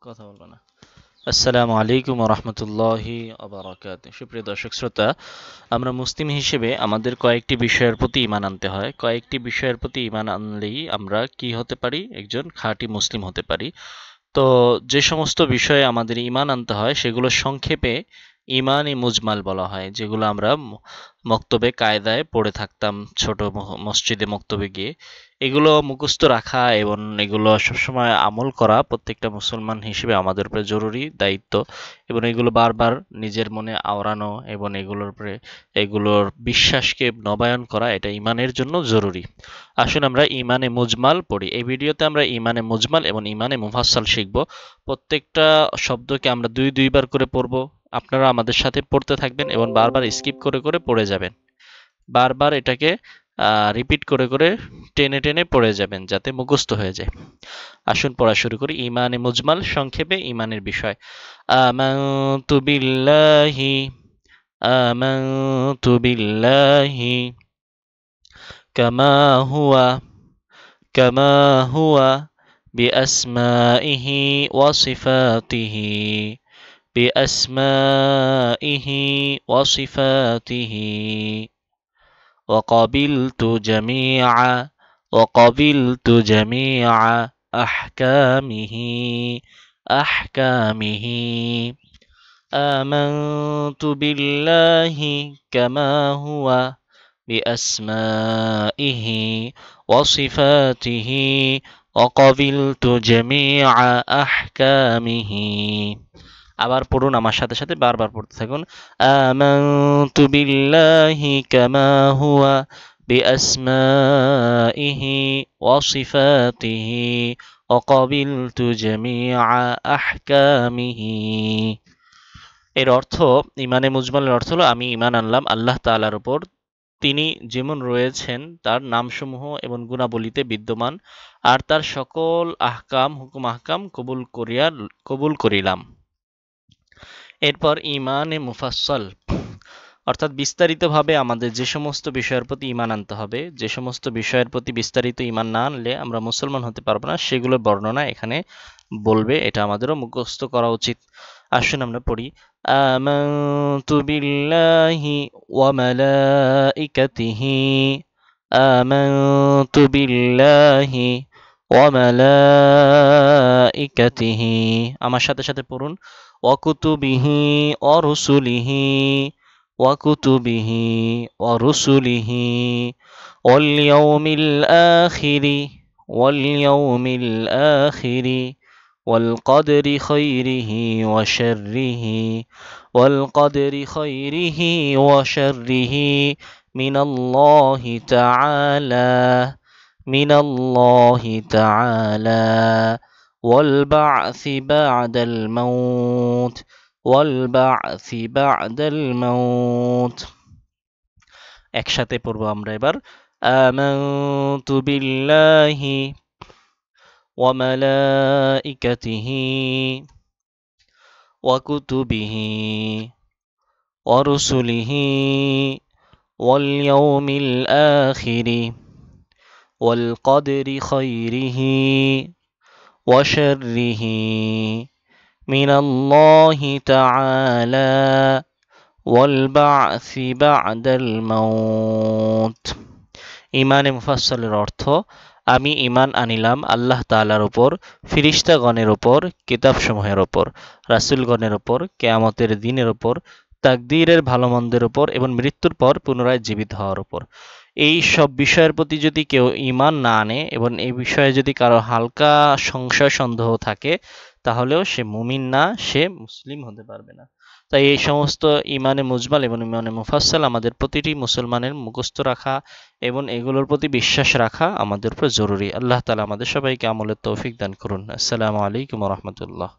কথা বলবো না। আসসালামু আলাইকুম ওয়া রাহমাতুল্লাহি ওয়া বারাকাতুহু। সুপ্রিয় দর্শক শ্রোতা, আমরা মুসলিম হিসেবে আমাদের কয়েকটি বিষয়ের প্রতি ঈমান আনতে হয়। কয়েকটি বিষয়ের প্রতি ঈমান আনলেই আমরা কি হতে পারি? একজন খাঁটি মুসলিম হতে পারি। তো যে সমস্ত বিষয়ে আমাদের ঈমান আনতে হয় সেগুলো সংক্ষেপে ঈমান-ই মুজমাল বলা হয়, যেগুলো আমরা মক্তবে কায়দায় পড়ে থাকতাম ছোট মসজিদে মক্তবে গিয়ে। এগুলো মুখস্থ রাখা এবং এগুলো সবসময় আমল করা প্রত্যেকটা মুসলমান হিসেবে আমাদের উপরে জরুরি দায়িত্ব, এবং এগুলো বারবার নিজের মনে আওড়ানো এবং এগুলোর বিশ্বাসকে নবায়ন করা, এটা ঈমানের জন্য জরুরি। আসুন আমরা ঈমানে মুজমাল পড়ি। এই ভিডিওতে আমরা ঈমানে মুজমাল এবং ঈমানে মুফাসসাল শিখব। প্রত্যেকটা শব্দকে আমরা দুইবার করে পড়ব। আপনারা আমাদের সাথে পড়তে থাকবেন এবং বারবার স্কিপ করে করে পড়ে যাবেন। বারবার এটাকে রিপিট করে করে টেনে টেনে পড়ে যাবেন যাতে মুখস্থ হয়ে যায়। আসুন পড়া শুরু করি। ঈমানে মুজমাল, সংক্ষেপে ঈমানের বিষয়। আমানতু বিল্লাহি, আমানতু বিল্লাহি কামা হুয়া, কামা হুয়া বিআসমাইহি ওয়া সিফাতিহি, বিআসমাইহি ওয়া সিফাতিহি। وقبلت جميع وقبلت جميع أحكامه أحكامه آمنت بالله كما هو بأسمائه وصفاته وقبلت جميع أحكامه। আবার পড়ুন আমার সাথে সাথে, বারবার পড়তে থাকুন। আমানতু বিল্লাহি কামা হুয়া বিআসমাইহি ওয়া সিফাতিহি ওয়া ক্বাবিলতু জামিআ আহকামিহি। এর অর্থ, ঈমানে মুজমালের অর্থ হলো, আমি ঈমান আনলাম আল্লাহ তাআলার উপর, তিনি যেমন রয়েছেন তার নামসমূহ এবং গুণাবলীতে বিদ্যমান, আর তার সকল হুকুম আহকাম কবুল করিলাম। এরপর ঈমানে মুফাসসাল, অর্থাৎ বিস্তারিতভাবে আমাদের যে সমস্ত বিষয়ের প্রতি ঈমান আনতে হবে, যে সমস্ত বিষয়ের প্রতি বিস্তারিত ঈমান না আনলে আমরা মুসলমান হতে পারবো না, সেগুলোর বর্ণনা এখানে বলবে। এটা আমাদেরও মুখস্থ করা উচিত। আসুন আমরা পড়ি। আমানতু বিল্লাহি ওয়া মালাইকাতিহি, আমানতু বিল্লাহি ওয়া মালাইকাতিহি। আমার সাথে সাথে পড়ুন। ওয়াকুতুবিহি ওয়া রুসুলিহি, ওয়াকুতুবিহি ওয়া রুসুলিহি ওয়াল ইয়াউমিল আখিরি, ওয়াল ইয়াউমিল আখিরি ওয়াল কদরি খাইরিহি ওয়া শাররিহি, ওয়াল কদরি খাইরিহি ওয়া শাররিহি মিনাল্লাহি তাআলা, মিনাল্লাহি তাআলা والبعث بعد الموت، والبعث بعد الموت। একসাথে পড়ব আমরা এবার। আমানতু বিল্লাহি ওয়া মালাইকাতিহি ওয়া কুতুবিহি ওয়া রুসুলিহি ওয়াল ইয়াউমিল আখিরি ওয়াল কদরি খাইরিহি وشره من الله تعالى والبعث بعد الموت। ঈমানে মুফাসসালের অর্থ, আমি ঈমান আনিলাম আল্লাহ তাআলার উপর, ফিরিশতাগণের উপর, কিতাবসমূহের উপর, রাসূলগণের উপর, কিয়ামতের দিনের উপর, তাকদীরের ভালো মন্দের উপর এবং মৃত্যুর পর পুনরায় জীবিত হওয়ার উপর। এই সব বিষয়ের প্রতি যদি কেউ ঈমান না আনে এবং এই বিষয়ে যদি কারো হালকা সংশয় সন্দেহ থাকে, তাহলেও সে মুমিন না, সে মুসলিম হতে পারবে না। তাই এই সমস্ত ঈমানে মুজমাল এবং ঈমানে মুফাসসাল আমাদের প্রতিটি মুসলমানের মুখস্থ রাখা এবং এগুলোর প্রতি বিশ্বাস রাখা আমাদের উপর জরুরি। আল্লাহ তাআলা আমাদের সবাইকে আমলের তৌফিক দান করুন। আসসালামু আলাইকুম ওয়া রাহমাতুল্লাহ।